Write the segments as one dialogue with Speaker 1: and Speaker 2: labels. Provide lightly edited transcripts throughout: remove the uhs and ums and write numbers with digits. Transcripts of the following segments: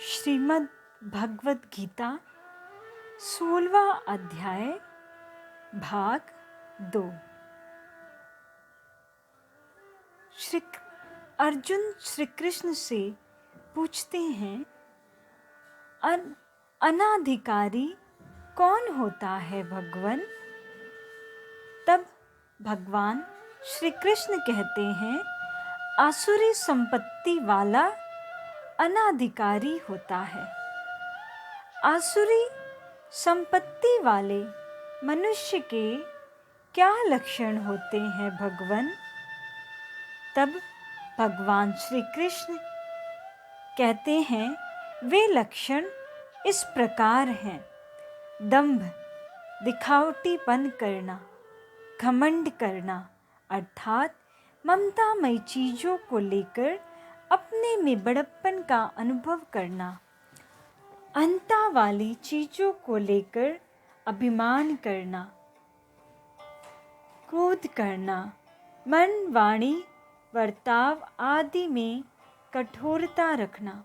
Speaker 1: श्रीमद् भगवद गीता 16वां अध्याय भाग 2। अर्जुन श्री कृष्ण से पूछते हैं, अनाधिकारी कौन होता है भगवान? तब भगवान श्री कृष्ण कहते हैं, आसुरी संपत्ति वाला अनाधिकारी होता है। आसुरी संपत्ति वाले मनुष्य के क्या लक्षण होते हैं भगवान? तब भगवान श्री कृष्ण कहते हैं, वे लक्षण इस प्रकार हैं: दंभ, दिखावटीपन करना, घमंड करना अर्थात ममतामयी चीज़ों को लेकर अपने में बड़प्पन का अनुभव करना, अहंता वाली चीज़ों को लेकर अभिमान करना, क्रोध करना, मन, वाणी, वर्ताव आदि में कठोरता रखना,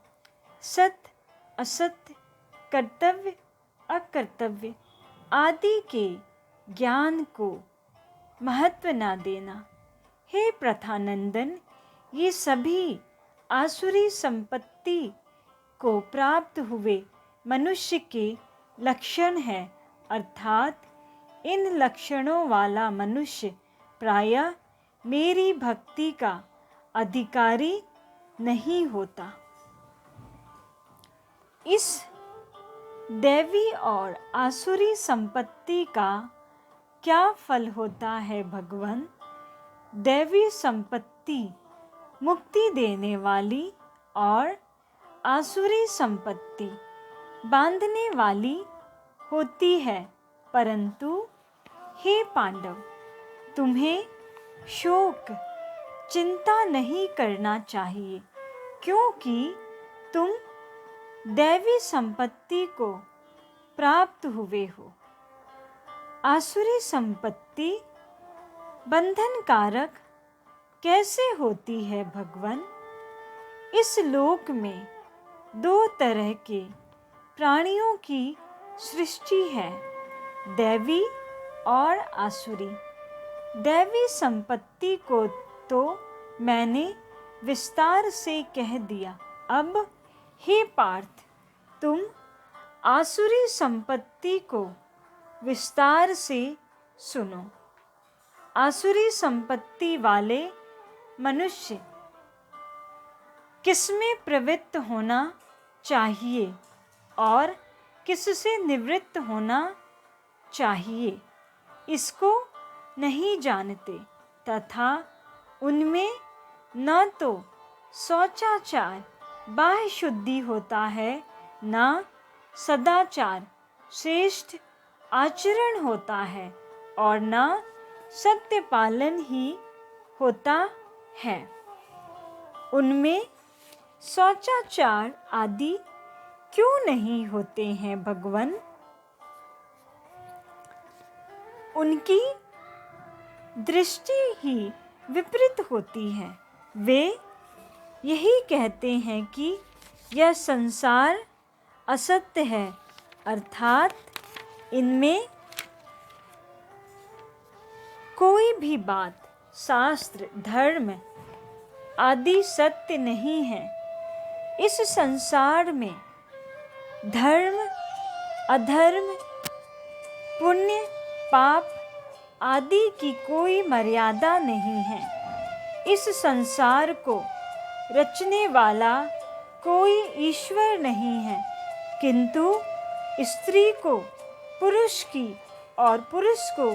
Speaker 1: सत्य असत्य, कर्तव्य अकर्तव्य आदि के ज्ञान को महत्व न देना। हे प्रथानंदन, ये सभी आसुरी संपत्ति को प्राप्त हुए मनुष्य के लक्षण हैं, अर्थात इन लक्षणों वाला मनुष्य प्रायः मेरी भक्ति का अधिकारी नहीं होता। इस दैवी और आसुरी संपत्ति का क्या फल होता है भगवान? दैवी संपत्ति मुक्ति देने वाली और आसुरी संपत्ति बांधने वाली होती है, परंतु हे पांडव, तुम्हें शोक चिंता नहीं करना चाहिए, क्योंकि तुम दैवी संपत्ति को प्राप्त हुए हो। आसुरी संपत्ति बंधन कारक कैसे होती है भगवान? इस लोक में दो तरह के प्राणियों की सृष्टि है, दैवी और आसुरी। दैवी संपत्ति को तो मैंने विस्तार से कह दिया। अब हे पार्थ, तुम आसुरी संपत्ति को विस्तार से सुनो। आसुरी संपत्ति वाले मनुष्य किसमें प्रवृत्त होना चाहिए और किससे निवृत्त होना चाहिए, इसको नहीं जानते, तथा उनमें न तो शौचाचार बाह्य शुद्धि होता है, न सदाचार श्रेष्ठ आचरण होता है, और न सत्य पालन ही होता है। उनमें शौचाचार आदि क्यों नहीं होते हैं भगवान? उनकी दृष्टि ही विपरीत होती है। वे यही कहते हैं कि यह संसार असत्य है, अर्थात इनमें कोई भी बात, शास्त्र, धर्म आदि सत्य नहीं है। इस संसार में धर्म अधर्म, पुण्य पाप आदि की कोई मर्यादा नहीं है। इस संसार को रचने वाला कोई ईश्वर नहीं है, किंतु स्त्री को पुरुष की और पुरुष को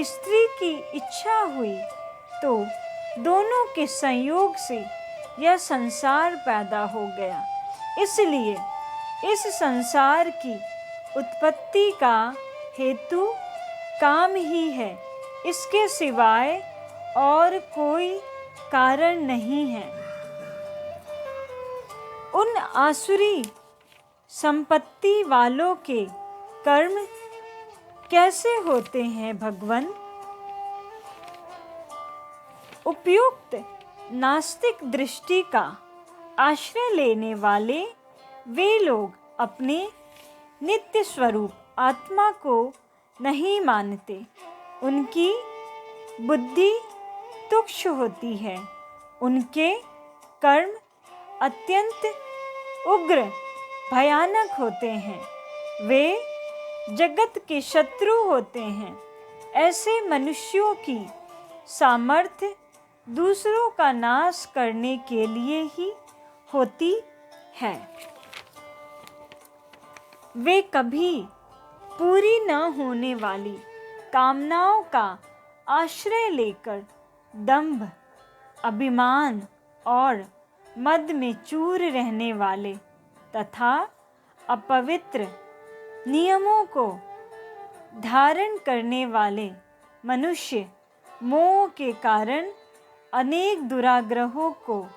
Speaker 1: स्त्री की इच्छा हुई तो दोनों के संयोग से यह संसार पैदा हो गया। इसलिए इस संसार की उत्पत्ति का हेतु काम ही है, इसके सिवाय और कोई कारण नहीं है। उन आसुरी संपत्ति वालों के कर्म कैसे होते हैं भगवान? उपयुक्त नास्तिक दृष्टि का आश्रय लेने वाले वे लोग अपने नित्य स्वरूप आत्मा को नहीं मानते। उनकी बुद्धि तुच्छ होती है। उनके कर्म अत्यंत उग्र भयानक होते हैं। वे जगत के शत्रु होते हैं। ऐसे मनुष्यों की सामर्थ्य दूसरों का नाश करने के लिए ही होती है। वे कभी पूरी न होने वाली कामनाओं का आश्रय लेकर दंभ, अभिमान और मद में चूर रहने वाले तथा अपवित्र नियमों को धारण करने वाले मनुष्य मोह के कारण अनेक दुराग्रहों को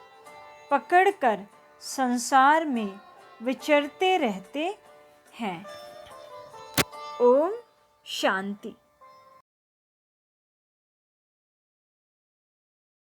Speaker 1: पकड़कर संसार में विचरते रहते हैं। ओम शांति।